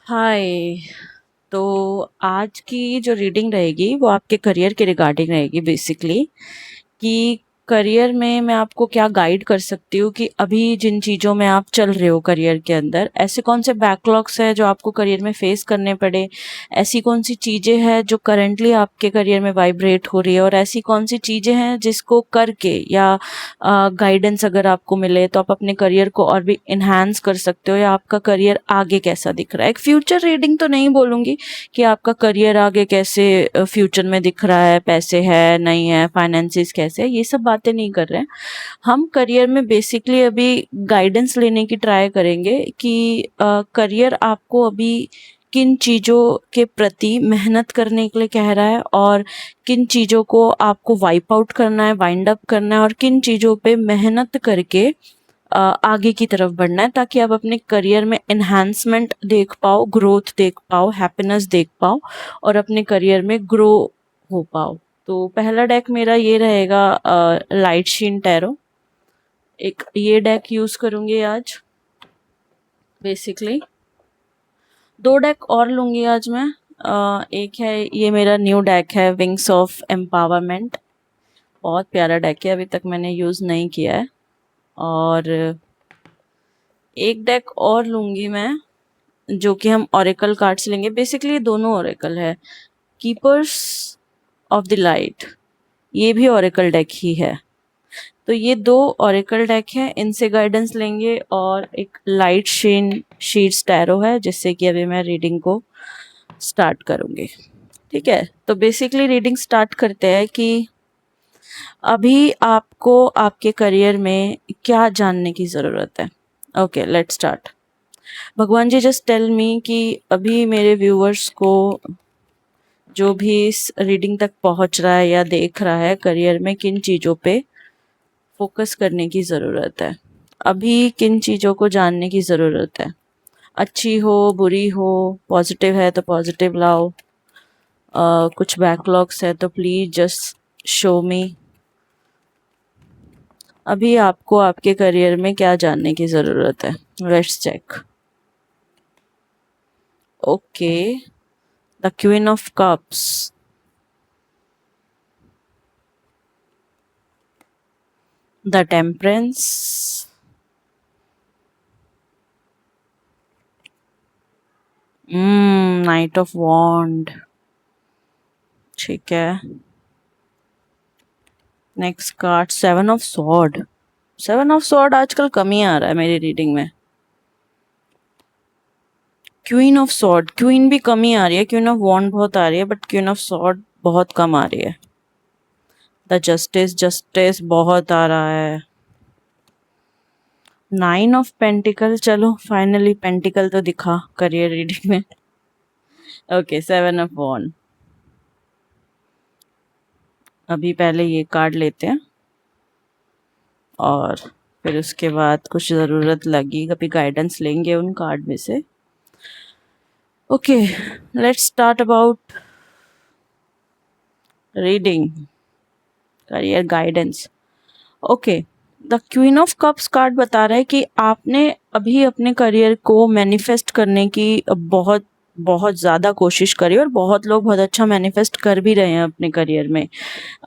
हाय। तो आज की जो रीडिंग रहेगी वो आपके करियर के रिगार्डिंग रहेगी बेसिकली कि करियर में मैं आपको क्या गाइड कर सकती हूँ कि अभी जिन चीज़ों में आप चल रहे हो करियर के अंदर ऐसे कौन से बैकलॉग्स है जो आपको करियर में फेस करने पड़े। ऐसी कौन सी चीज़ें हैं जो करंटली आपके करियर में वाइब्रेट हो रही है और ऐसी कौन सी चीज़ें हैं जिसको करके या गाइडेंस अगर आपको मिले तो आप अपने करियर को और भी इन्हांस कर सकते हो या आपका करियर आगे कैसा दिख रहा है। एक फ्यूचर रीडिंग तो नहीं बोलूँगी कि आपका करियर आगे कैसे फ्यूचर में दिख रहा है, पैसे है नहीं है, फाइनेंसिस कैसे है, ये सब बातें नहीं कर रहे हैं हम। करियर में बेसिकली अभी गाइडेंस लेने की ट्राई करेंगे कि करियर आपको अभी किन चीज़ों के प्रति मेहनत करने के लिए कह रहा है और किन चीज़ों को आपको वाइप आउट करना है, वाइंड अप करना है और किन चीज़ों पे मेहनत करके आगे की तरफ बढ़ना है ताकि आप अपने करियर में एनहांसमेंट देख पाओ, ग्रोथ देख पाओ, हैप्पीनेस देख पाओ और अपने करियर में ग्रो हो पाओ। तो पहला डेक मेरा ये रहेगा लाइट शीन टैरो। एक ये डेक यूज करूंगी आज बेसिकली। दो डेक और लूंगी आज मैं। एक है ये मेरा न्यू डेक है विंग्स ऑफ एम्पावरमेंट। बहुत प्यारा डेक है, अभी तक मैंने यूज नहीं किया है। और एक डेक और लूंगी मैं जो कि हम ओरेकल कार्ड से लेंगे। बेसिकली दोनों ओरेकल है, कीपर्स ऑफ द लाइट, ये भी ओरेकल डेक ही है। तो ये दो ओरेकल डेक है, इनसे गाइडेंस लेंगे। और एक लाइट शेन शीट्स टैरो है जिससे कि अभी मैं रीडिंग को स्टार्ट करूंगी। ठीक है, तो बेसिकली रीडिंग स्टार्ट करते हैं कि अभी आपको आपके करियर में क्या जानने की ज़रूरत है। Okay, let's start. भगवान जी जस्ट टेल मी कि अभी मेरे व्यूअर्स को जो भी इस रीडिंग तक पहुंच रहा है या देख रहा है करियर में किन चीज़ों पे फोकस करने की ज़रूरत है, अभी किन चीज़ों को जानने की ज़रूरत है। अच्छी हो, बुरी हो, पॉजिटिव है तो पॉजिटिव लाओ। कुछ बैकलॉग्स है तो प्लीज जस्ट शो मी अभी आपको आपके करियर में क्या जानने की ज़रूरत है। Let's check. Okay, the queen of cups, the temperance, knight of wand. ठीक है, next card seven of sword. Seven of sword आजकल कम ही आ रहा है मेरी रीडिंग में। क्वीन ऑफ सॉर्ड, क्वीन भी कम ही आ रही है, क्वीन ऑफ वॉन्ड बहुत आ रही है बट क्वीन ऑफ सॉर्ड बहुत कम आ रही है। द जस्टिस, जस्टिस बहुत आ रहा है। नाइन ऑफ पेंटिकल, चलो फाइनली पेंटिकल तो दिखा करियर रीडिंग में। ओके, सेवन ऑफ वॉन्ड। अभी पहले ये कार्ड लेते हैं और फिर उसके बाद कुछ ज़रूरत लगी कभी गाइडेंस लेंगे उन कार्ड में से। Okay, let's start about reading career guidance. Okay, the queen of cups card बता रहा है कि आपने अभी अपने करियर को मैनिफेस्ट करने की बहुत बहुत ज़्यादा कोशिश करी और बहुत लोग बहुत अच्छा मैनिफेस्ट कर भी रहे हैं अपने करियर में।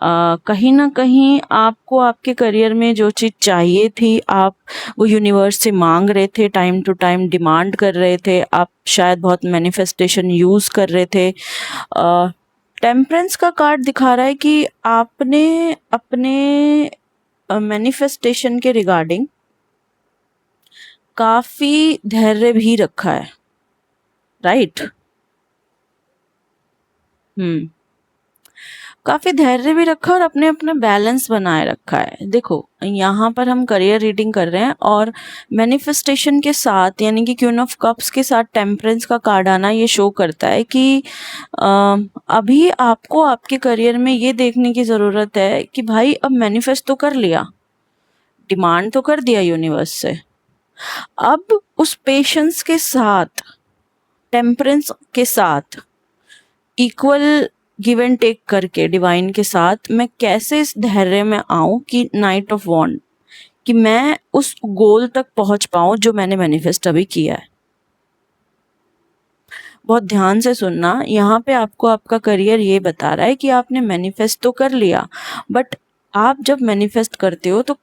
कहीं ना कहीं आपको आपके करियर में जो चीज़ चाहिए थी आप वो यूनिवर्स से मांग रहे थे, टाइम टू टाइम डिमांड कर रहे थे, आप शायद बहुत मैनिफेस्टेशन यूज़ कर रहे थे। टेम्परेंस का कार्ड दिखा रहा है कि आपने अपने मैनिफेस्टेशन के रिगार्डिंग काफी धैर्य भी रखा है, राइट। काफी धैर्य भी रखा और अपने अपना बैलेंस बनाए रखा है। देखो यहाँ पर हम करियर रीडिंग कर रहे हैं और मैनिफेस्टेशन के साथ यानी कि क्वीन ऑफ कप्स के साथ टेम्परेंस का कार्ड आना ये शो करता है कि अभी आपको आपके करियर में ये देखने की ज़रूरत है कि भाई अब मैनिफेस्ट तो कर लिया, डिमांड तो कर दिया यूनिवर्स से, अब उस पेशेंस के साथ, टेम्परेंस के साथ, इक्वल गिव एंड टेक करके डिवाइन के साथ मैं कैसे इस धैर्य में आऊं कि नाइट ऑफ वॉन्ड, कि मैं उस गोल तक पहुंच पाऊं जो मैंने मैनिफेस्ट अभी किया है। बहुत ध्यान से सुनना, यहाँ पे आपको आपका करियर ये बता रहा है कि आपने मैनिफेस्ट तो कर लिया, बट आप जब मैनिफेस्ट करते हो तो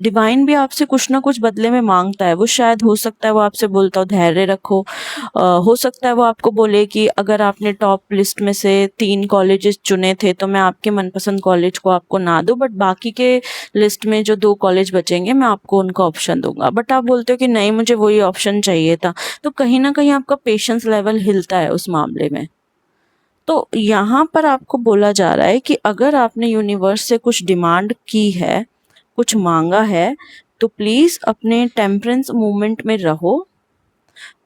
डिवाइन भी आपसे कुछ ना कुछ बदले में मांगता है। वो शायद हो सकता है वो आपसे बोलता हो धैर्य रखो, हो सकता है वो आपको बोले कि अगर आपने टॉप लिस्ट में से 3 कॉलेजेस चुने थे तो मैं आपके मनपसंद कॉलेज को आपको ना दूं, बट बाकी के लिस्ट में जो 2 कॉलेज बचेंगे मैं आपको उनका ऑप्शन दूंगा, बट आप बोलते हो कि नहीं मुझे वही ऑप्शन चाहिए था। तो कहीं ना कहीं आपका पेशेंस लेवल हिलता है उस मामले में। तो यहाँ पर आपको बोला जा रहा है कि अगर आपने यूनिवर्स से कुछ डिमांड की है, कुछ मांगा है, तो प्लीज अपने टेम्परेंस मूवमेंट में रहो,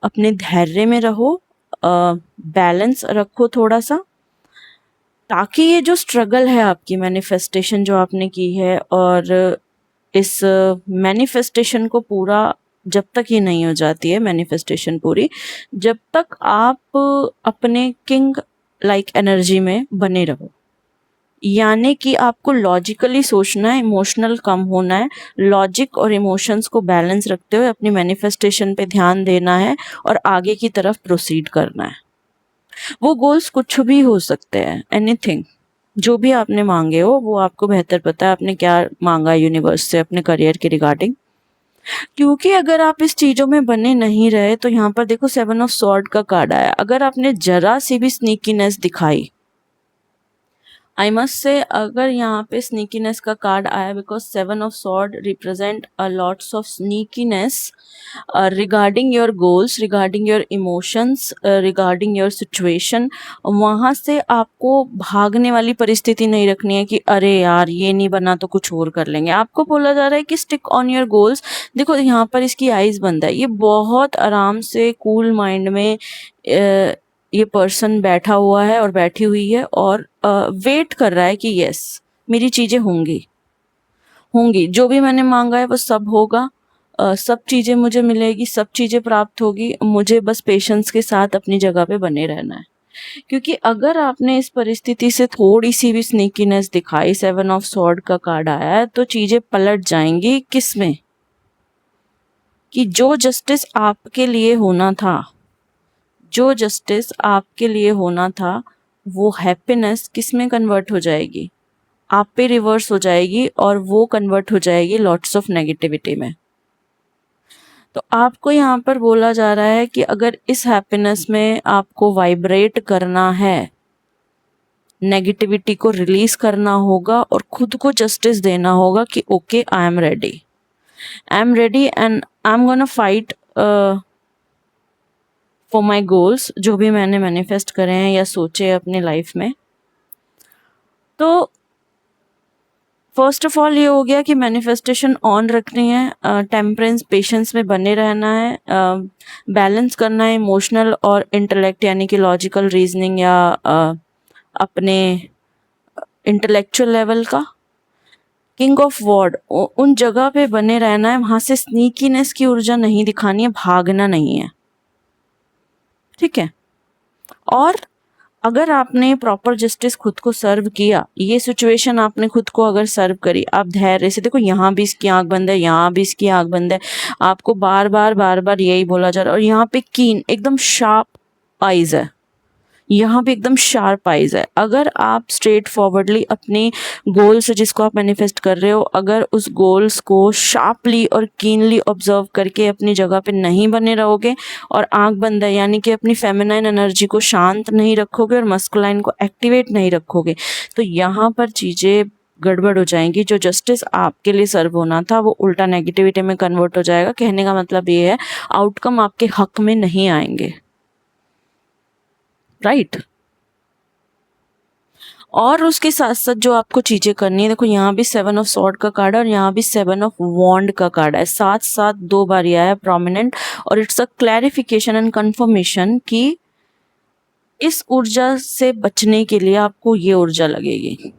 अपने धैर्य में रहो, बैलेंस रखो थोड़ा सा, ताकि ये जो स्ट्रगल है आपकी मैनिफेस्टेशन जो आपने की है, और इस मैनिफेस्टेशन को पूरा जब तक ये नहीं हो जाती है मैनिफेस्टेशन पूरी, जब तक आप अपने किंग लाइक एनर्जी में बने रहो। यानी कि आपको लॉजिकली सोचना है, इमोशनल कम होना है, लॉजिक और इमोशंस को बैलेंस रखते हुए अपनी मैनिफेस्टेशन पे ध्यान देना है और आगे की तरफ प्रोसीड करना है। वो गोल्स कुछ भी हो सकते हैं, एनीथिंग, जो भी आपने मांगे हो वो आपको बेहतर पता है आपने क्या मांगा यूनिवर्स से अपने करियर के रिगार्डिंग। क्योंकि अगर आप इस चीजों में बने नहीं रहे तो यहाँ पर देखो 7 ऑफ सॉर्ड का कार्ड आया, अगर आपने जरा सी भी स्नीकीनेस दिखाई, आई मस्ट से अगर यहाँ पे स्नीकीनेस का कार्ड आया, because 7 of sword represent a lots of sneakiness regarding your goals, regarding your emotions, regarding your situation. वहाँ से आपको भागने वाली परिस्थिति नहीं रखनी है कि अरे यार ये नहीं बना तो कुछ और कर लेंगे। आपको बोला जा रहा है कि स्टिक ऑन योर गोल्स। देखो यहाँ पर इसकी आईज बंद है, ये बहुत आराम से कूल माइंड में ये पर्सन बैठा हुआ है और बैठी हुई है और वेट कर रहा है कि यस मेरी चीजें होंगी, होंगी, जो भी मैंने मांगा है वो सब होगा, सब चीजें मुझे मिलेगी, सब चीजें प्राप्त होगी, मुझे बस पेशेंस के साथ अपनी जगह पे बने रहना है। क्योंकि अगर आपने इस परिस्थिति से थोड़ी सी भी स्नीकीनेस दिखाई, 7 ऑफ सॉर्ड का कार्ड आया है, तो चीजें पलट जाएंगी। किसमें? कि जो जस्टिस आपके लिए होना था, जो जस्टिस आपके लिए होना था, वो हैप्पीनेस किस में कन्वर्ट हो जाएगी? आप पे रिवर्स हो जाएगी और वो कन्वर्ट हो जाएगी लॉट्स ऑफ नेगेटिविटी में। तो आपको यहाँ पर बोला जा रहा है कि अगर इस हैप्पीनेस में आपको वाइब्रेट करना है, नेगेटिविटी को रिलीज करना होगा और खुद को जस्टिस देना होगा कि okay I am ready, I am ready and I am gonna fight for my goals, जो भी मैंने मैनिफेस्ट करे हैं या सोचे हैं अपने लाइफ में। तो फर्स्ट ऑफ ऑल ये हो गया कि मैनिफेस्टेशन ऑन रखनी है, टेम्परेंस पेशेंस में बने रहना है, बैलेंस करना है इमोशनल और इंटेलेक्ट यानी कि लॉजिकल रीजनिंग या अपने इंटेलेक्चुअल लेवल का। किंग ऑफ वॉर्ड, उन जगह पे बने रहना है, वहां से स्नीकीनेस की ऊर्जा नहीं दिखानी है, भागना नहीं है, ठीक है। और अगर आपने प्रॉपर जस्टिस खुद को सर्व किया, ये सिचुएशन आपने खुद को अगर सर्व करी, आप धैर्य से, देखो यहाँ भी इसकी आंख बंद है, यहाँ भी इसकी आंख बंद है, आपको बार बार यही बोला जा रहा है, और यहाँ पे कीन एकदम शार्प आईज है, यहाँ पे एकदम शार्प आईज है। अगर आप स्ट्रेट फॉरवर्डली अपने गोल से जिसको आप मैनिफेस्ट कर रहे हो, अगर उस गोल्स को शार्पली और कीनली ऑब्जर्व करके अपनी जगह पे नहीं बने रहोगे और आंख बंद है यानी कि अपनी फेमिनाइन एनर्जी को शांत नहीं रखोगे और मस्कुलाइन को एक्टिवेट नहीं रखोगे, तो यहाँ पर चीजें गड़बड़ हो जाएंगी। जो जस्टिस आपके लिए सर्व होना था वो उल्टा नेगेटिविटी में कन्वर्ट हो जाएगा। कहने का मतलब ये है आउटकम आपके हक में नहीं आएंगे, राइट। और उसके साथ साथ जो आपको चीजें करनी है, देखो यहाँ भी 7 ऑफ सॉर्ड का कार्ड है और यहाँ भी 7 ऑफ वॉन्ड का कार्ड है, साथ साथ 2 बार आया है प्रोमिनेंट, और it's a clarification and confirmation कि इस ऊर्जा से बचने के लिए आपको ये ऊर्जा लगेगी।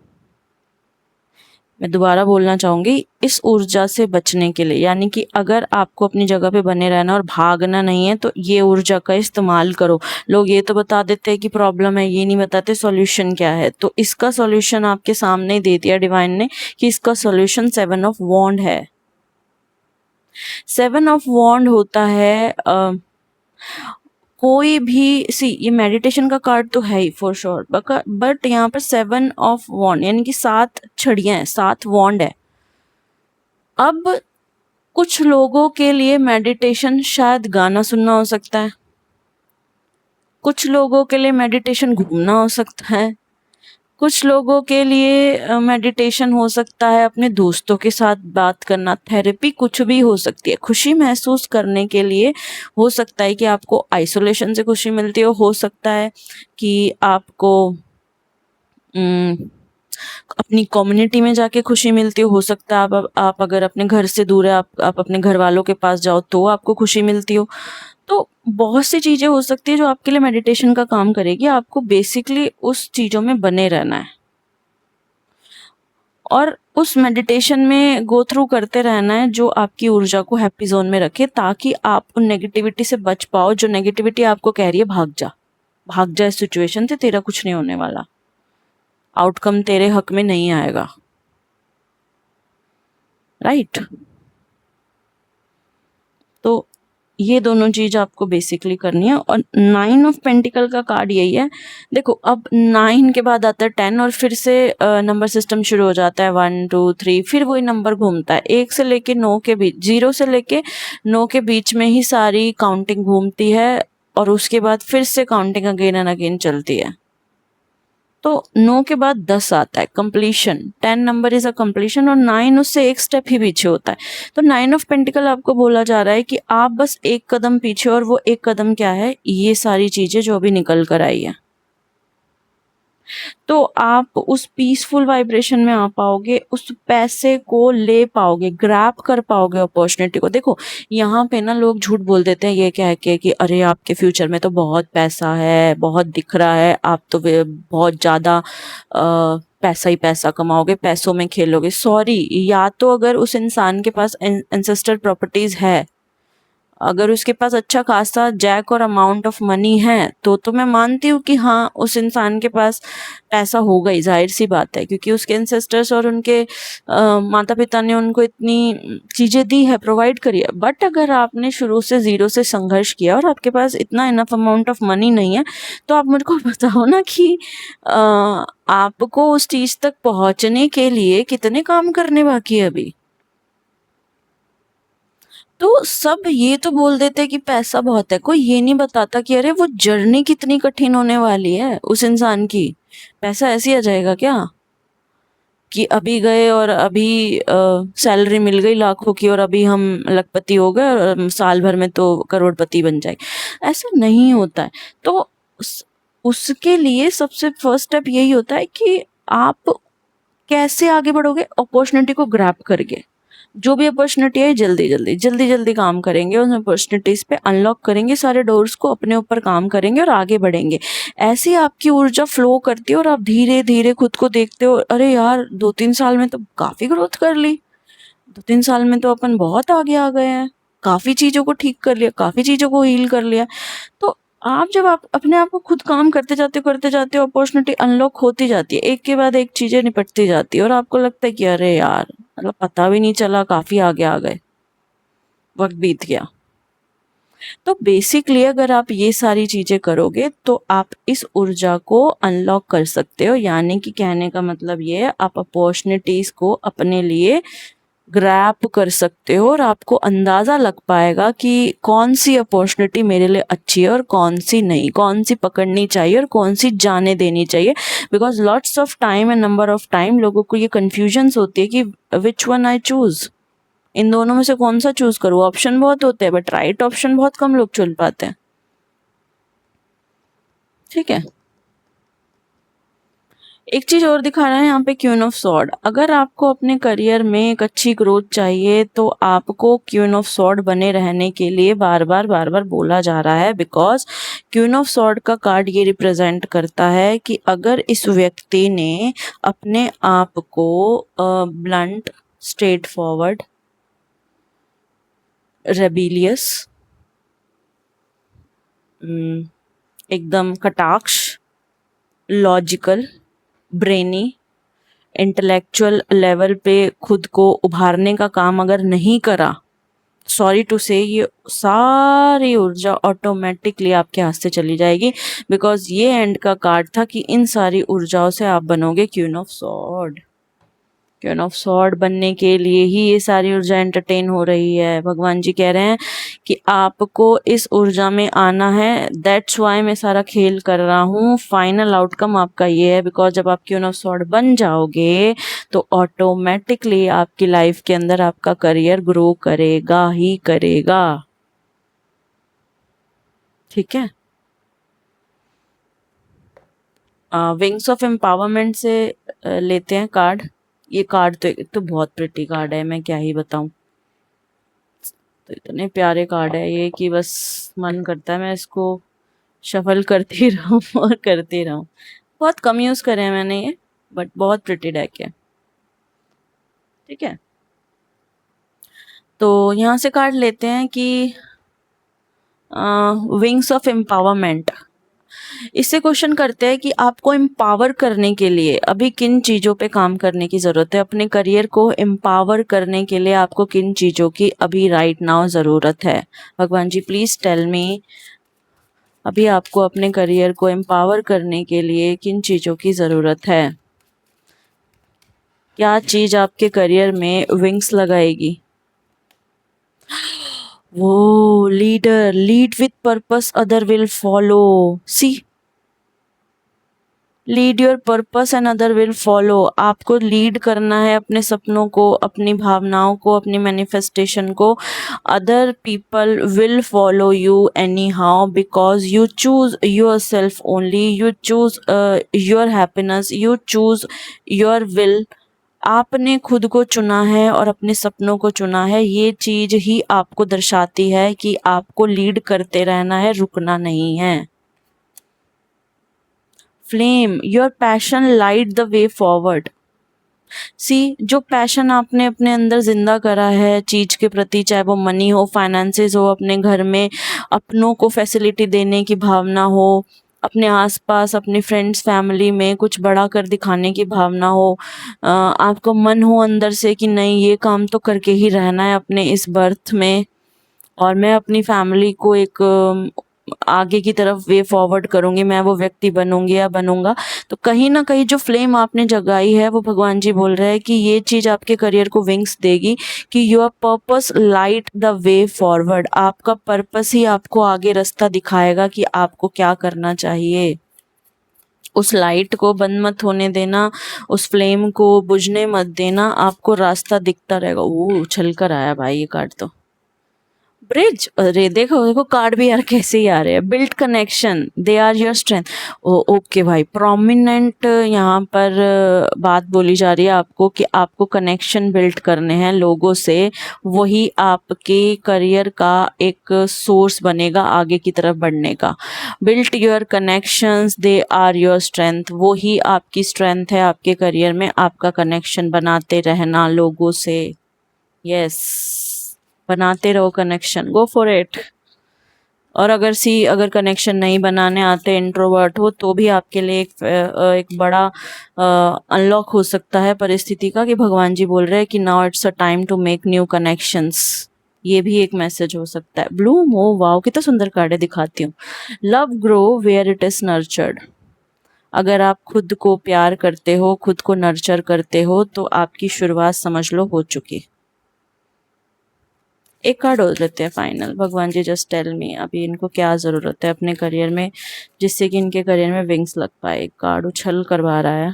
मैं दोबारा बोलना चाहूंगी, इस ऊर्जा से बचने के लिए, यानी कि अगर आपको अपनी जगह पे बने रहना और भागना नहीं है तो ये ऊर्जा का इस्तेमाल करो। लोग ये तो बता देते हैं कि प्रॉब्लम है, ये नहीं बताते सॉल्यूशन क्या है, तो इसका सॉल्यूशन आपके सामने दे दिया डिवाइन ने कि इसका सॉल्यूशन 7 ऑफ वॉन्ड है। 7 ऑफ वॉन्ड होता है कोई भी ये मेडिटेशन का कार्ड तो है ही फॉर श्योर, बट यहाँ पर 7 ऑफ वॉन्ड यानी कि 7 छड़ियां हैं, 7 वॉन्ड है। अब कुछ लोगों के लिए मेडिटेशन शायद गाना सुनना हो सकता है, कुछ लोगों के लिए मेडिटेशन घूमना हो सकता है, कुछ लोगों के लिए मेडिटेशन हो सकता है अपने दोस्तों के साथ बात करना, थेरेपी कुछ भी हो सकती है। खुशी महसूस करने के लिए हो सकता है कि आपको आइसोलेशन से खुशी मिलती हो सकता है कि आपको अपनी कम्युनिटी में जाके खुशी मिलती हो सकता है आप अगर अपने घर से दूर है, आप अपने घर वालों के पास जाओ तो आपको खुशी मिलती हो। तो बहुत सी चीजें हो सकती है जो आपके लिए मेडिटेशन का काम करेगी। आपको बेसिकली उस चीजों में बने रहना है और उस मेडिटेशन में गो थ्रू करते रहना है जो आपकी ऊर्जा को हैप्पी जोन में रखे, ताकि आप उन नेगेटिविटी से बच पाओ। जो नेगेटिविटी आपको कह रही है भाग जा इस सिचुएशन से, तेरा कुछ नहीं होने वाला, आउटकम तेरे हक में नहीं आएगा, राइट। तो ये दोनों चीज आपको बेसिकली करनी है। और 9 ऑफ पेंटिकल का कार्ड यही है। देखो अब 9 के बाद आता है 10 और फिर से नंबर सिस्टम शुरू हो जाता है 1 2 3, फिर वही नंबर घूमता है 1 से लेके 9 के बीच, 0 से लेके 9 के बीच में ही सारी काउंटिंग घूमती है और उसके बाद फिर से काउंटिंग अगेन एंड अगेन चलती है। तो 9 के बाद 10 आता है, completion. 10 number is a completion और 9 उससे एक स्टेप ही पीछे होता है। तो 9 ऑफ पेंटिकल आपको बोला जा रहा है कि आप बस एक कदम पीछे, और वो एक कदम क्या है, ये सारी चीजें जो अभी निकल कर आई है। तो आप उस पीसफुल वाइब्रेशन में आ पाओगे, उस पैसे को ले पाओगे, ग्रैब कर पाओगे अपॉर्चुनिटी को। देखो यहाँ पे ना लोग झूठ बोल देते हैं ये कह के कि अरे आपके फ्यूचर में तो बहुत पैसा है, बहुत दिख रहा है, आप तो बहुत ज्यादा पैसा ही पैसा कमाओगे, पैसों में खेलोगे। सॉरी, या तो अगर उस इंसान के पास एंसेस्टर प्रॉपर्टीज है, अगर उसके पास अच्छा खासा जैक और अमाउंट ऑफ मनी है, तो मैं मानती हूँ कि हाँ उस इंसान के पास पैसा होगा ही, जाहिर सी बात है, क्योंकि उसके एंसेस्टर्स और उनके माता पिता ने उनको इतनी चीजें दी है, प्रोवाइड करी है। बट अगर आपने शुरू से जीरो से संघर्ष किया और आपके पास इतना इनफ अमाउंट ऑफ मनी नहीं है, तो आप मेरे को बताओ ना कि आपको उस चीज तक पहुंचने के लिए कितने काम करने बाकी है अभी। तो सब ये तो बोल देते कि पैसा बहुत है, कोई ये नहीं बताता कि अरे वो जर्नी कितनी कठिन होने वाली है उस इंसान की। पैसा ऐसे ही आ जाएगा क्या कि अभी गए और अभी सैलरी मिल गई लाखों की और अभी हम लखपति हो गए और साल भर में तो करोड़पति बन जाए? ऐसा नहीं होता है। तो उसके लिए सबसे फर्स्ट स्टेप यही होता है कि आप कैसे आगे बढ़ोगे, अपॉर्चुनिटी को ग्रैब करके। जो भी अपॉर्चुनिटी है जल्दी जल्दी काम करेंगे, उन अपॉर्चुनिटीज पे अनलॉक करेंगे सारे डोर्स को, अपने ऊपर काम करेंगे और आगे बढ़ेंगे। ऐसे ही आपकी ऊर्जा फ्लो करती है और आप धीरे धीरे खुद को देखते हो, अरे यार 2-3 साल में तो काफी ग्रोथ कर ली, 2-3 साल में तो अपन बहुत आगे आ गए हैं, काफी चीजों को ठीक कर लिया, काफी चीजों को हील कर लिया। तो आप जब आप अपने आप को खुद काम करते जाते हो, अपॉर्चुनिटी अनलॉक होती जाती है, एक के बाद एक चीजें निपटती जाती है और आपको लगता है कि अरे यार मतलब पता भी नहीं चला, काफी आगे आ गए, वक्त बीत गया। तो बेसिकली अगर आप ये सारी चीजें करोगे तो आप इस ऊर्जा को अनलॉक कर सकते हो। यानी कि कहने का मतलब ये है, आप अपॉर्चुनिटीज को अपने लिए ग्रैप कर सकते हो और आपको अंदाजा लग पाएगा कि कौन सी अपॉर्चुनिटी मेरे लिए अच्छी है और कौन सी नहीं, कौन सी पकड़नी चाहिए और कौन सी जाने देनी चाहिए। Because lots of time and number of time लोगों को ये कंफ्यूजन होती है कि विच वन आई चूज, इन दोनों में से कौन सा चूज करूँ। ऑप्शन बहुत होते हैं बट राइट ऑप्शन बहुत कम लोग चुन पाते हैं। ठीक है, एक चीज और दिखा रहा है यहाँ पे, क्वीन ऑफ सॉर्ड। अगर आपको अपने करियर में एक अच्छी ग्रोथ चाहिए तो आपको क्वीन ऑफ सॉर्ड बने रहने के लिए बार बार बोला जा रहा है। बिकॉज क्वीन ऑफ सॉर्ड का कार्ड ये रिप्रेजेंट करता है कि अगर इस व्यक्ति ने अपने आप को ब्लंट, स्ट्रेट फॉरवर्ड, रेबिलियस, एकदम कटाक्ष, लॉजिकल, ब्रेनी, इंटेलेक्चुअल लेवल पे खुद को उभारने का काम अगर नहीं करा, सॉरी टू से ये सारी ऊर्जा ऑटोमेटिकली आपके हाथ से चली जाएगी, बिकॉज ये एंड का कार्ड था कि इन सारी ऊर्जाओं से आप बनोगे queen of sword. Queen of sword बनने के लिए ही ये सारी ऊर्जा एंटरटेन हो रही है। भगवान जी कह रहे हैं कि आपको इस ऊर्जा में आना है, दैट्स वाई मैं सारा खेल कर रहा हूँ। फाइनल आउटकम आपका ये है, बिकॉज जब आप क्वीन ऑफ सॉर्ड बन जाओगे तो ऑटोमेटिकली आपकी लाइफ के अंदर आपका करियर ग्रो करेगा ही करेगा। ठीक है। विंग्स ऑफ एम्पावरमेंट से लेते हैं कार्ड। ये कार्ड तो एक तो बहुत प्रिटी कार्ड है, मैं क्या ही बताऊं। तो इतने प्यारे कार्ड है ये कि बस मन करता है मैं इसको शफल करती रहूं और करती रहूं। बहुत कम यूज करे हैं मैंने ये, बट बहुत प्रिटी डेक है। ठीक है, तो यहाँ से कार्ड लेते हैं कि विंग्स ऑफ एम्पावरमेंट। इससे क्वेश्चन करते हैं कि आपको एम्पावर करने के लिए अभी किन चीजों पे काम करने की जरूरत है। अपने करियर को एम्पावर करने के लिए आपको किन चीजों की अभी राइट नाउ जरूरत है। भगवान जी प्लीज टेल मी, अभी आपको अपने करियर को एम्पावर करने के लिए किन चीजों की जरूरत है। क्या चीज आपके करियर में विंग्स लगाएगी। वो leader, lead with purpose other will follow. See, lead your purpose and other will follow. आपको लीड करना है अपने सपनों को, अपनी भावनाओं को, अपनी मैनिफेस्टेशन को। Other people will follow you any how, because you choose your self only, you choose your happiness, you choose your will. आपने खुद को चुना है और अपने सपनों को चुना है। ये चीज ही आपको दर्शाती है कि आपको लीड करते रहना है, रुकना नहीं है। Flame your passion, light the way forward. See, जो पैशन आपने अपने अंदर जिंदा करा है चीज के प्रति, चाहे वो मनी हो, फाइनेंसेस हो, अपने घर में अपनों को फैसिलिटी देने की भावना हो, अपने आसपास अपने फ्रेंड्स फैमिली में कुछ बड़ा कर दिखाने की भावना हो, आपको मन हो अंदर से कि नहीं ये काम तो करके ही रहना है अपने इस बर्थ में, और मैं अपनी फैमिली को एक आगे की तरफ वे फॉरवर्ड करूंगी, मैं वो व्यक्ति बनूंगी या बनूंगा। तो कहीं ना कहीं जो फ्लेम आपने जगाई है वो भगवान जी बोल रहे हैं कि ये चीज आपके करियर को विंग्स देगी कि your purpose light the way forward. आपका पर्पस ही आपको आगे रास्ता दिखाएगा कि आपको क्या करना चाहिए। उस लाइट को बंद मत होने देना, उस फ्लेम को बुझने मत देना, आपको रास्ता दिखता रहेगा। वो उछल कर आया भाई ये कार्ड तो। ब्रिज, अरे देखो देखो कार्ड भी यार कैसे ही आ रहे हैं। Build connection, they are your strength. Okay भाई, प्रोमिनेंट यहाँ पर बात बोली जा रही है आपको कि आपको कनेक्शन बिल्ड करने हैं लोगों से। वही आपके करियर का एक सोर्स बनेगा आगे की तरफ बढ़ने का। Build your connections, they are your strength. वो ही आपकी स्ट्रेंथ है आपके करियर में, आपका कनेक्शन बनाते रहना लोगों से। यस, बनाते रहो कनेक्शन, गो फॉर इट। और अगर कनेक्शन नहीं बनाने आते, इंट्रोवर्ट हो, तो भी आपके लिए एक बड़ा अनलॉक हो सकता है परिस्थिति का कि भगवान जी बोल रहे हैं कि now it's a time to make new connections. ये भी एक मैसेज हो सकता है। ब्लूम, ओ वाओ कितना सुंदर कार्ड है, दिखाती हूँ। Love grow where it is nurtured. अगर आप खुद को प्यार करते हो, खुद को नर्चर करते हो, तो आपकी शुरुआत समझ लो हो चुकी। एक कार्ड और लेते हैं फाइनल। भगवान जी जस्ट टेल मी अभी इनको क्या जरूरत है अपने करियर में, जिससे कि इनके करियर में विंग्स लग पाए। एक कार्ड उछल करवा रहा है,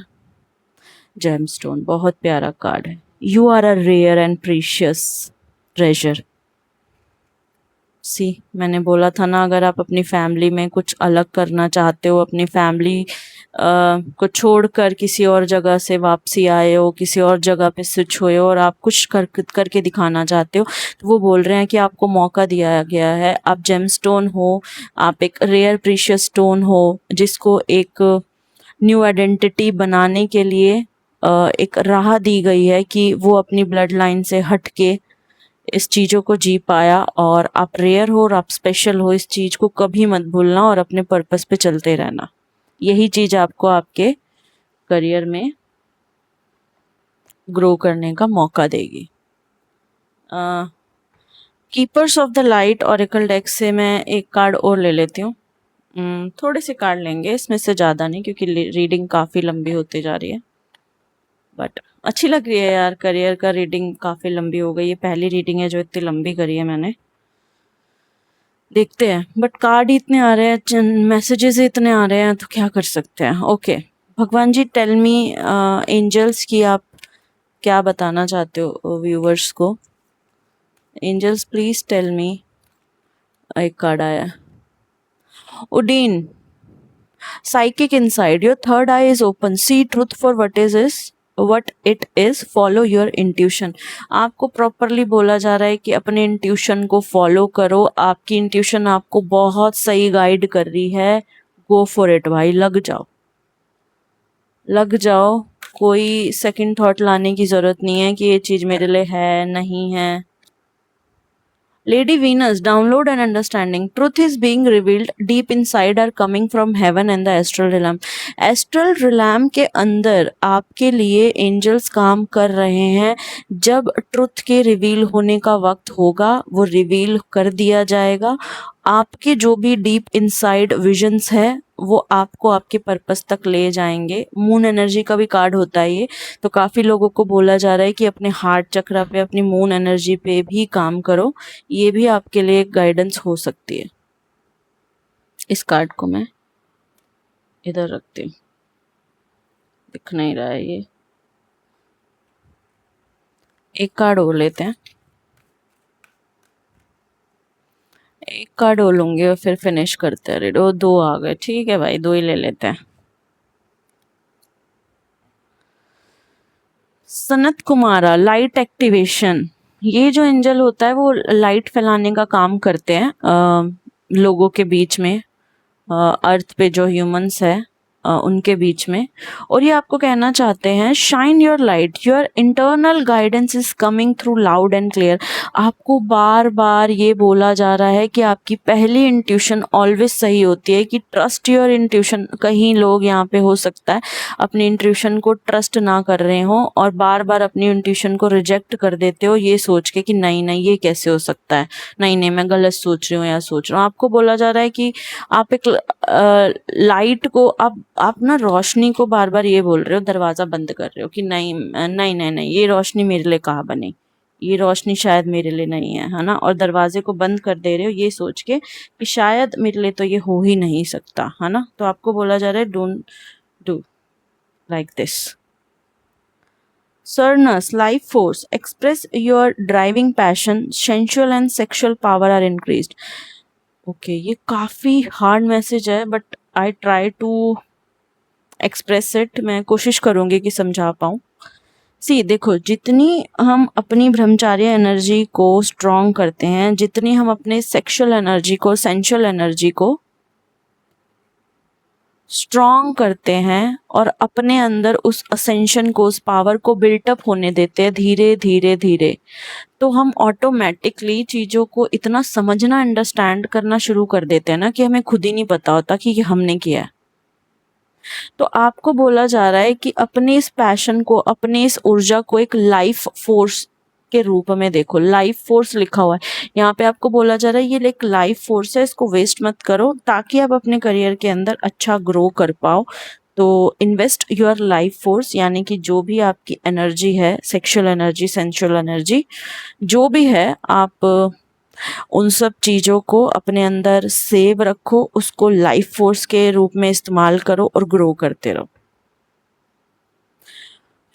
जेमस्टोन, बहुत प्यारा कार्ड है। You are a rare and precious treasure. See, मैंने बोला था ना, अगर आप अपनी फैमिली में कुछ अलग करना चाहते हो, अपनी फैमिली को छोड़कर किसी और जगह से वापसी आए हो, किसी और जगह पे स्विच हुए हो और आप कुछ करके दिखाना चाहते हो, तो वो बोल रहे हैं कि आपको मौका दिया गया है। आप जेमस्टोन हो, आप एक रेयर प्रीशियस स्टोन हो, जिसको एक न्यू आइडेंटिटी बनाने के लिए एक राह दी गई है कि वो अपनी ब्लड लाइन से हट के इस चीज़ों को जी पाया। और आप रेयर हो और आप स्पेशल हो, इस चीज़ को कभी मत भूलना और अपने पर्पस पे चलते रहना। यही चीज़ आपको आपके करियर में ग्रो करने का मौका देगी। Keepers of the light oracle deck से मैं एक कार्ड और ले लेती हूँ। थोड़े से कार्ड लेंगे, इसमें से ज़्यादा नहीं, क्योंकि रीडिंग काफ़ी लंबी होती जा रही है। बट अच्छी लग रही है यार, करियर का रीडिंग काफ़ी लंबी हो गई। ये पहली रीडिंग है जो इतनी लंबी करी है मैंने। देखते हैं, बट कार्ड ही इतने आ रहे हैं, मैसेजेस इतने आ रहे हैं, तो क्या कर सकते हैं। ओके भगवान जी, टेल मी एंजल्स की आप क्या बताना चाहते हो व्यूवर्स को। Angels please tell me. एक कार्ड आया, उडीन, psychic inside, your third eye is open, see truth for what it is, follow your intuition। आपको प्रॉपरली बोला जा रहा है कि अपने इंट्यूशन को फॉलो करो, आपकी इंट्यूशन आपको बहुत सही गाइड कर रही है। गो फॉर इट भाई, लग जाओ लग जाओ। कोई सेकंड थॉट लाने की जरूरत नहीं है कि ये चीज मेरे लिए है नहीं है। Lady Venus, download and understanding. Truth is being revealed. Deep inside are coming from heaven and the astral realm. Astral realm के अंदर आपके लिए एंजल्स काम कर रहे हैं। जब ट्रुथ के रिवील होने का वक्त होगा, वो रिवील कर दिया जाएगा। आपके जो भी डीप इनसाइड विजन्स है, वो आपको आपके पर्पस तक ले जाएंगे। मून एनर्जी का भी कार्ड होता है ये, तो काफी लोगों को बोला जा रहा है कि अपने हार्ट चक्रा पे, अपनी मून एनर्जी पे भी काम करो। ये भी आपके लिए एक गाइडेंस हो सकती है। इस कार्ड को मैं इधर रखती हूँ, दिख नहीं रहा है ये। एक कार्ड और लेते हैं, एक कार्ड और लूंगी और फिर फिनिश करते हैं। रेडो दो आ गए, ठीक है भाई, दो ही ले लेते हैं। Sanat Kumara, light activation. ये जो एंजल होता है वो लाइट फैलाने का काम करते हैं लोगों के बीच में, अर्थ पे जो ह्यूमंस है उनके बीच में। और ये आपको कहना चाहते हैं, shine your light, your internal guidance is coming through loud and clear. आपको बार बार ये बोला जा रहा है कि आपकी पहली इंट्यूशन ऑलवेज सही होती है, कि ट्रस्ट योर इंट्यूशन। कहीं लोग यहाँ पे हो सकता है अपनी इंट्यूशन को ट्रस्ट ना कर रहे हो और बार बार अपनी इंट्यूशन को रिजेक्ट कर देते हो, ये सोच के कि नहीं नहीं ये कैसे हो सकता है, नहीं नहीं मैं गलत सोच रही हूँ या सोच रहा हूँ। आपको बोला जा रहा है कि आप एक लाइट को, आप ना रोशनी को बार बार ये बोल रहे हो, दरवाजा बंद कर रहे हो कि नहीं नहीं नहीं नहीं, ये रोशनी मेरे लिए कहाँ बनी, ये रोशनी शायद मेरे लिए नहीं है ना। और दरवाजे को बंद कर दे रहे हो ये सोच के कि शायद मेरे लिए तो ये हो ही नहीं सकता, है ना। तो आपको बोला जा रहा है don't do like this. Surness, life force, express your driving passion, sensual and sexual power are increased। Okay ये काफी हार्ड मैसेज है, but I try to express it. मैं कोशिश करूंगी कि समझा पाऊँ। सी देखो, जितनी हम अपनी ब्रह्मचार्य एनर्जी को स्ट्रॉन्ग करते हैं, जितनी हम अपने सेक्सुअल एनर्जी को, सेंशुअल एनर्जी को स्ट्रॉन्ग करते हैं और अपने अंदर उस असेंशन को, उस पावर को बिल्टअप होने देते हैं धीरे धीरे धीरे, तो हम ऑटोमेटिकली चीजों को इतना समझना, अंडरस्टैंड करना शुरू कर देते हैं ना, कि हमें खुद ही नहीं पता होता कि ये हमने किया है। तो आपको बोला जा रहा है कि अपने इस पैशन को, अपने इस ऊर्जा को एक लाइफ फोर्स के रूप में देखो। लाइफ फोर्स लिखा हुआ है यहाँ पे, आपको बोला जा रहा है ये एक लाइफ फोर्स है, इसको वेस्ट मत करो, ताकि आप अपने करियर के अंदर अच्छा ग्रो कर पाओ। तो इन्वेस्ट योर लाइफ फोर्स, यानी कि जो भी आपकी एनर्जी है, सेक्सुअल एनर्जी, सेंसुअल एनर्जी, जो भी है, आप उन सब चीजों को अपने अंदर सेव रखो, उसको लाइफ फोर्स के रूप में इस्तेमाल करो और ग्रो करते रहो।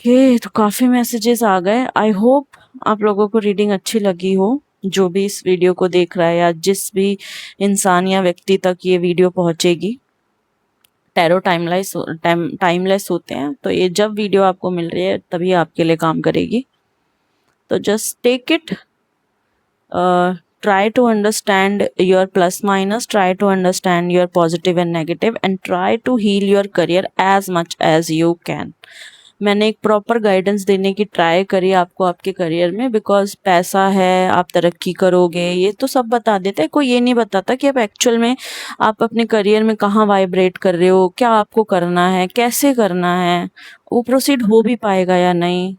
ये तो काफी मैसेजेस आ गए। आई होप आप लोगों को रीडिंग अच्छी लगी हो, जो भी इस वीडियो को देख रहा है या जिस भी इंसान या व्यक्ति तक ये वीडियो पहुंचेगी। टैरो टाइमलेस होते हैं, तो ये जब वीडियो आपको मिल रही है तभी आपके लिए काम करेगी। तो just take it, try to understand your plus minus, try to understand your positive and negative, and try to heal your career as much as you can। मैंने एक प्रॉपर गाइडेंस देने की ट्राई करी आपको आपके करियर में, because पैसा है, आप तरक्की करोगे, ये तो सब बता देते हैं, कोई ये नहीं बताता कि आप एक्चुअल में आप अपने करियर में कहाँ वाइब्रेट कर रहे हो, क्या आपको करना है, कैसे करना है, वो प्रोसीड हो भी पाएगा या नहीं।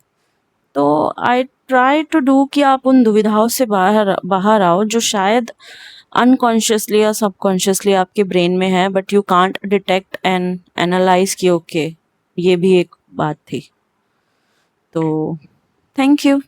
तो आई ट्राई टू डू कि आप उन दुविधाओं से बाहर बाहर आओ जो शायद अनकॉन्शियसली या सबकॉन्शियसली आपके ब्रेन में है, but you can't detect and analyse कि ओके ये भी एक बात थी। तो थैंक यू।